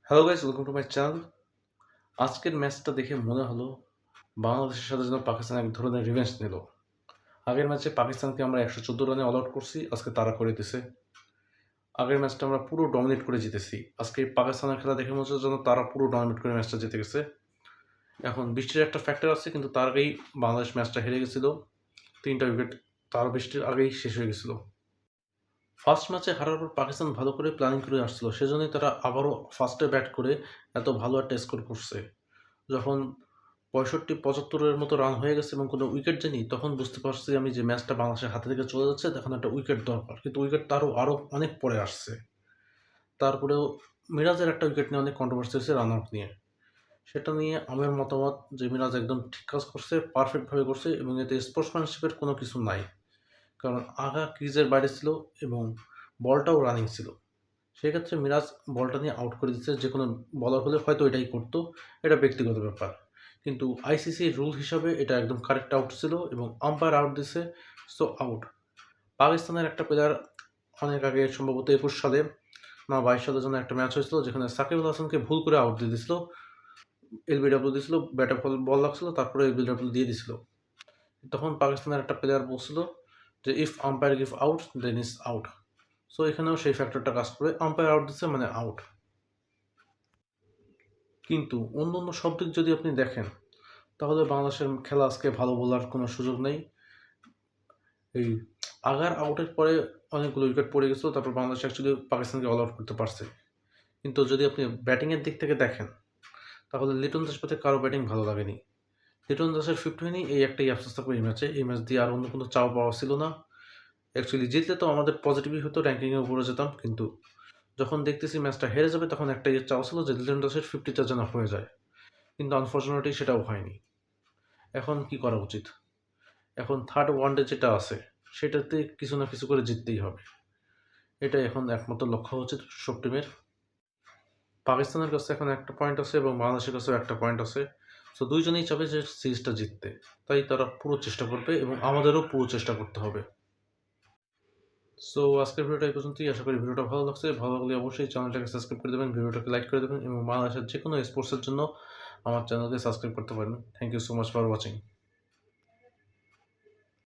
Hello guys, welcome to my channel. আজকের ম্যাচটা দেখে মনে হলো বাংলাদেশের সাথে যেন পাকিস্তান এক ধরনের রিভেঞ্জ নিল। আগের ম্যাচে পাকিস্তানকে আমরা 114 রানে অল আউট করছি, আজকে তারা করে দিছে। আগের ম্যাচটা আমরা পুরো ডমিনেট করে জিতেছি, আজকে পাকিস্তানের খেলা দেখে মনে হচ্ছে যেন তারা পুরো ডমিনেট করে ম্যাচটা জিতে গেছে। এখন বৃষ্টির একটা ফ্যাক্টর আছে, কিন্তু তার আগেই বাংলাদেশ ম্যাচটা হেরে গেছিল। 3টা উইকেট তার বৃষ্টির আগেই শেষ হয়ে গেছিল। ফার্স্ট ম্যাচে হারার পর পাকিস্তান ভালো করে প্ল্যানিং করে আসছিল, সেজন্যই তারা আবারও ফার্স্টে ব্যাট করে এত ভালো একটা স্কোর করছে। যখন 65-75-এর মতো রান হয়ে গেছে এবং কোনো উইকেট যায়নি, তখন বুঝতে পারছি আমি যে ম্যাচটা বাংলাদেশের হাতে থেকে চলে যাচ্ছে, তখন একটা উইকেট দরকার। কিন্তু উইকেট আরও অনেক পরে আসছে। তারপরেও মিরাজের একটা উইকেট নিয়ে অনেক কন্ট্রোভার্সি হয়েছে রান আউট নিয়ে। সেটা নিয়ে আমার মতামত যে মিরাজ একদম ঠিক কাজ করছে, পারফেক্টভাবে করছে এবং এতে স্পোর্টসম্যানশিপের কোনো কিছু নাই। কারণ আগা ক্রিজের বাইরে ছিল এবং বলটাও রানিং ছিল। সেক্ষেত্রে মিরাজ বলটা নিয়ে আউট করে দিচ্ছে, যে কোনো বলার হলে হয়তো এটাই করতো। এটা ব্যক্তিগত ব্যাপার, কিন্তু আইসিসির রুল হিসাবে এটা একদম কারেক্ট আউট ছিল এবং আম্পায়ার আউট দিছে, সো আউট। পাকিস্তানের একটা প্লেয়ার অনেক আগে, সম্ভবত 21 সালে না 22 সালের জন্য একটা ম্যাচ হয়েছিল, যেখানে সাকিব আল হাসানকে ভুল করে আউট দিয়ে দিছিল। এলবিডব্লিউ দিছিল, ব্যাটে বল লাগছিল, তারপরে এলবিডব্লিউ দিয়ে দিছিল। তখন পাকিস্তানের একটা প্লেয়ার বলছিল যে if umpire give out then is out. So এখানেও সেই ফ্যাক্টরটা কাজ করে, আম্পায়ার আউট দিচ্ছে মানে আউট। কিন্তু অন্য অন্য সব দিক যদি আপনি দেখেন, তাহলে বাংলাদেশের খেলা আজকে ভালো বলার কোনো সুযোগ নেই। এই আগার আউটের পরে অনেকগুলো উইকেট পড়ে গেছিলো, তারপর বাংলাদেশ অ্যাকচুয়ালি পাকিস্তানকে অল আউট করতে পারছে। কিন্তু যদি আপনি ব্যাটিংয়ের দিক থেকে দেখেন, তাহলে লিটন দাস পেতে কারো ব্যাটিং ভালো লাগেনি। লিটন দাসের 50 হয়নি, এই একটাই আফসোস থাকবে এই ম্যাচে। এই ম্যাচ দিয়ে আর অন্য কোনো চাওয়া পাওয়া ছিল না। অ্যাকচুয়ালি জিতলে তো আমাদের পজিটিভই হতো, র্যাঙ্কিংয়ে উপরে যেতাম। কিন্তু যখন দেখতেছি ম্যাচটা হেরে যাবে, তখন একটাই চাওয়া ছিল যে লিটন দাসের 50টা যেন হয়ে যায়। কিন্তু আনফর্চুনেটলি সেটাও হয়নি। এখন কি করা উচিত? এখন থার্ড ওয়ানডে যেটা আছে, সেটাতে কিছু না কিছু করে জিততেই হবে। এটাই এখন একমাত্র লক্ষ্য উচিত সব টিমের। পাকিস্তানের কাছে এখন একটা পয়েন্ট আছে এবং বাংলাদেশের কাছেও একটা পয়েন্ট আছে। সো দুইজনেই চাবে যে সিরিজটা জিততে, তাই তারা পুরো চেষ্টা করবে এবং আমাদেরও পুরো চেষ্টা করতে হবে। সো আজকের ভিডিওটা এই পর্যন্তই। আশা করি ভিডিওটা ভালো লাগছে। ভালো লাগলে অবশ্যই চ্যানেলটাকে সাবস্ক্রাইব করে দেবেন, ভিডিওটাকে লাইক করে দেবেন এবং বাংলাদেশের যে কোনো স্পোর্টসের জন্য আমার চ্যানেলকে সাবস্ক্রাইব করতে পারেন। Thank you so much for watching.